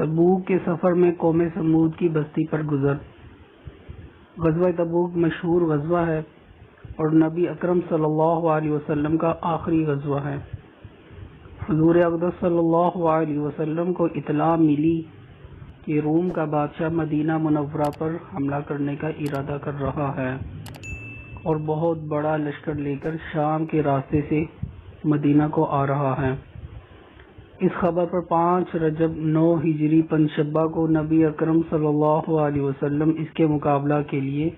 تبوک کے سفر میں قوم سمود کی بستی پر گزر۔ غزوہ تبوک مشہور غزوہ ہے اور نبی اکرم صلی اللہ علیہ وسلم کا آخری غزوہ ہے۔ حضور اقدس صلی اللہ علیہ وسلم کو اطلاع ملی کہ روم کا بادشاہ مدینہ منورہ پر حملہ کرنے کا ارادہ کر رہا ہے اور بہت بڑا لشکر لے کر شام کے راستے سے مدینہ کو آ رہا ہے۔ اس خبر پر 5 رجب 9 ہجری پنجشنبہ کو نبی اکرم صلی اللہ علیہ وسلم اس کے مقابلہ کے لیے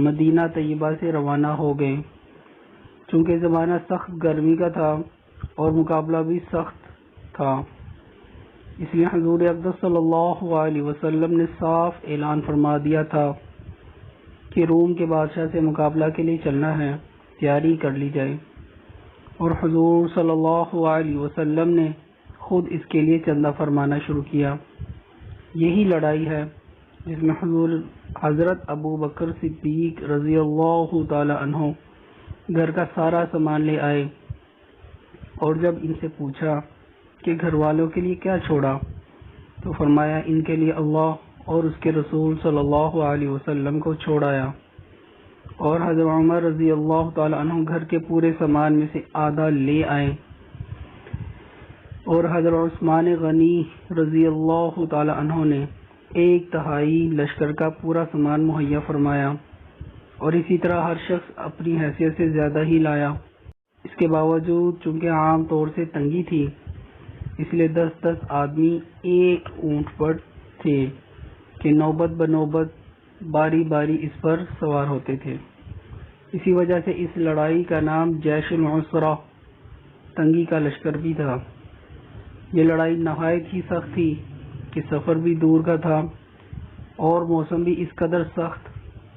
مدینہ طیبہ سے روانہ ہو گئے۔ چونکہ زمانہ سخت گرمی کا تھا اور مقابلہ بھی سخت تھا، اس لیے حضور اقدس صلی اللہ علیہ وسلم نے صاف اعلان فرما دیا تھا کہ روم کے بادشاہ سے مقابلہ کے لیے چلنا ہے، تیاری کر لی جائے۔ اور حضور صلی اللہ علیہ وسلم نے خود اس کے لیے چندہ فرمانا شروع کیا۔ یہی لڑائی ہے جس میں حضرت ابو بکر صدیق رضی اللہ تعالی عنہ گھر کا سارا سامان لے آئے، اور جب ان سے پوچھا کہ گھر والوں کے لیے کیا چھوڑا تو فرمایا ان کے لیے اللہ اور اس کے رسول صلی اللہ علیہ وسلم کو چھوڑایا۔ اور حضرت عمر رضی اللہ تعالی عنہ گھر کے پورے سامان میں سے آدھا لے آئے، اور حضرت عثمان غنی رضی اللہ تعالی عنہ نے 1/3 لشکر کا پورا سامان مہیا فرمایا، اور اسی طرح ہر شخص اپنی حیثیت سے زیادہ ہی لایا۔ اس کے باوجود چونکہ عام طور سے تنگی تھی، اس لیے 10 آدمی ایک اونٹ پر تھے کہ نوبت بنوبت باری باری اس پر سوار ہوتے تھے۔ اسی وجہ سے اس لڑائی کا نام جیش العسرہ، تنگی کا لشکر بھی تھا۔ یہ لڑائی نہایت ہی سخت تھی کہ سفر بھی دور کا تھا اور موسم بھی اس قدر سخت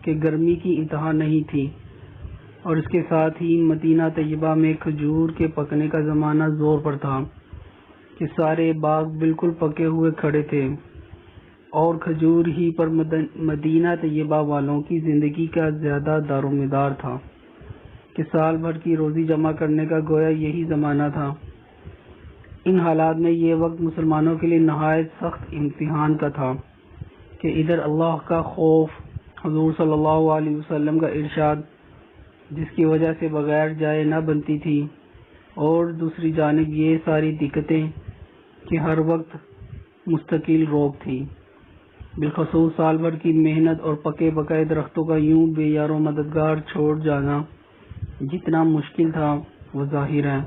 کہ گرمی کی انتہا نہیں تھی، اور اس کے ساتھ ہی مدینہ طیبہ میں کھجور کے پکنے کا زمانہ زور پر تھا کہ سارے باغ بالکل پکے ہوئے کھڑے تھے، اور کھجور ہی پر مدینہ طیبہ والوں کی زندگی کا زیادہ دار و مدار تھا کہ سال بھر کی روزی جمع کرنے کا گویا یہی زمانہ تھا۔ ان حالات میں یہ وقت مسلمانوں کے لیے نہایت سخت امتحان کا تھا کہ ادھر اللہ کا خوف، حضور صلی اللہ علیہ وسلم کا ارشاد جس کی وجہ سے بغیر جائے نہ بنتی تھی، اور دوسری جانب یہ ساری دقتیں کہ ہر وقت مستقل روک تھی۔ بالخصوص سال بھر کی محنت اور پکے پکائے درختوں کا یوں بے یار و مددگار چھوڑ جانا جتنا مشکل تھا وہ ظاہر ہے،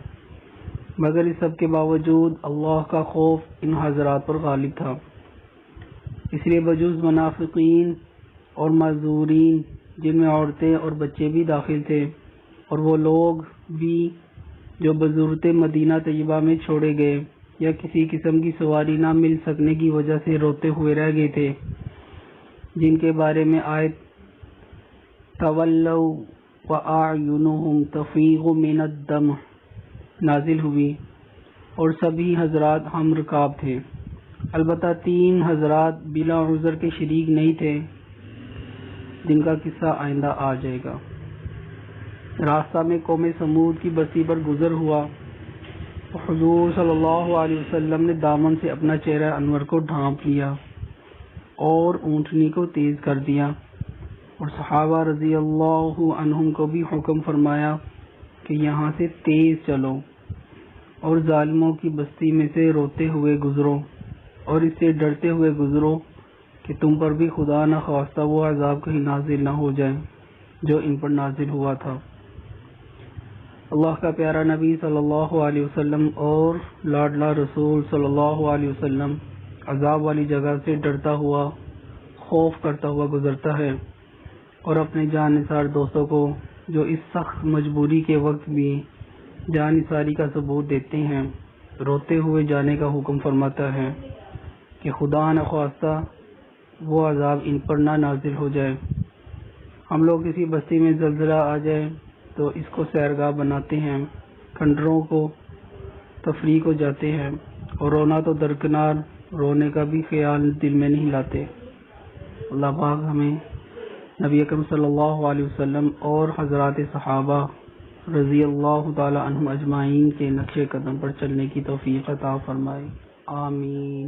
مگر اس سب کے باوجود اللہ کا خوف ان حضرات پر غالب تھا۔ اس لیے بجز منافقین اور معذورین، جن میں عورتیں اور بچے بھی داخل تھے، اور وہ لوگ بھی جو بضرورت مدینہ طیبہ میں چھوڑے گئے یا کسی قسم کی سواری نہ مل سکنے کی وجہ سے روتے ہوئے رہ گئے تھے، جن کے بارے میں آیت تولوا وَأَعْيُنُهُمْ تَفِيضُ مِنَ الدَّمْعِ نازل ہوئی، اور سبھی حضرات ہم رکاب تھے۔ البتہ 3 حضرات بلا عذر کے شریک نہیں تھے، جن کا قصہ آئندہ آ جائے گا۔ راستہ میں قوم سمود کی بستی پر گزر ہوا تو حضور صلی اللہ علیہ وسلم نے دامن سے اپنا چہرہ انور کو ڈھانپ لیا اور اونٹنی کو تیز کر دیا، اور صحابہ رضی اللہ عنہم کو بھی حکم فرمایا کہ یہاں سے تیز چلو اور ظالموں کی بستی میں سے روتے ہوئے گزرو، اور اس سے ڈرتے ہوئے گزرو کہ تم پر بھی خدا نہ خواستہ وہ عذاب کہیں نازل نہ ہو جائے جو ان پر نازل ہوا تھا۔ اللہ کا پیارا نبی صلی اللہ علیہ وسلم اور لاڈلا رسول صلی اللہ علیہ وسلم عذاب والی جگہ سے ڈرتا ہوا، خوف کرتا ہوا گزرتا ہے، اور اپنے جان نثار دوستوں کو جو اس سخت مجبوری کے وقت بھی جان نثاری کا ثبوت دیتے ہیں، روتے ہوئے جانے کا حکم فرماتا ہے کہ خدا نخواستہ وہ عذاب ان پر نہ نازل ہو جائے۔ ہم لوگ کسی بستی میں زلزلہ آ جائے تو اس کو سیرگاہ بناتے ہیں، کھنڈروں کو تفریح کو جاتے ہیں، اور رونا تو درکنار رونے کا بھی خیال دل میں نہیں لاتے۔ اللہ پاک ہمیں نبی اکرم صلی اللہ علیہ وسلم اور حضرات صحابہ رضی اللہ تعالی عنہم اجمعین کے نقش قدم پر چلنے کی توفیق عطا فرمائے، آمین۔